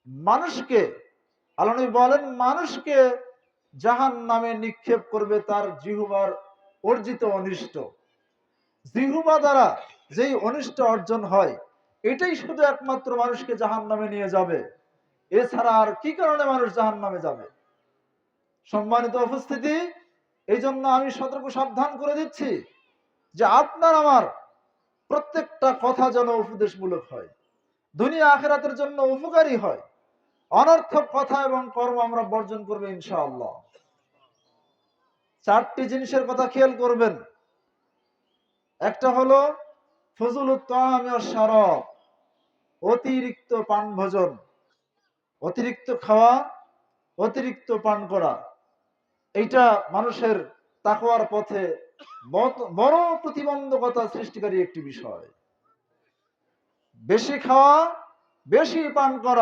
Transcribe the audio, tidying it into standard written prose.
মানুষকে, আল্লাহ নবী বলেন, মানুষকে জাহান্নামে নিক্ষেপ করবে তার জিহ্বার অর্জিত অনিষ্ট। জিহ্বা দ্বারা যেই অনিষ্ট অর্জন হয়, এটাই শুধু একমাত্র মানুষকে জাহান্নামে নিয়ে যাবে। এছাড়া আর কি কারণে মানুষ জাহান্নামে যাবে? সম্মানিত উপস্থিতি, এই জন্য আমি সতর্ক সাবধান করে দিচ্ছি যে আপনার আমার প্রত্যেকটা কথা যেন উপদেশমূলক হয়, দুনিয়া আখিরাতের জন্য উপকারী হয়। অনর্থক কথা এবং কর্ম আমরা বর্জন করবো ইনশাআল্লাহ। চারটি জিনিসের কথা খেয়াল করবেন। একটা হলো ফজলুত তাআমি ওয়াশ শারাব, অতিরিক্ত পান ভোজন, অতিরিক্ত খাওয়া, অতিরিক্ত পান করা। এইটা মানুষের তাকওয়ার পথে বড় প্রতিবন্ধকতা সৃষ্টিকারী একটি বিষয়। বেশি খাওয়া, বেশি পান করা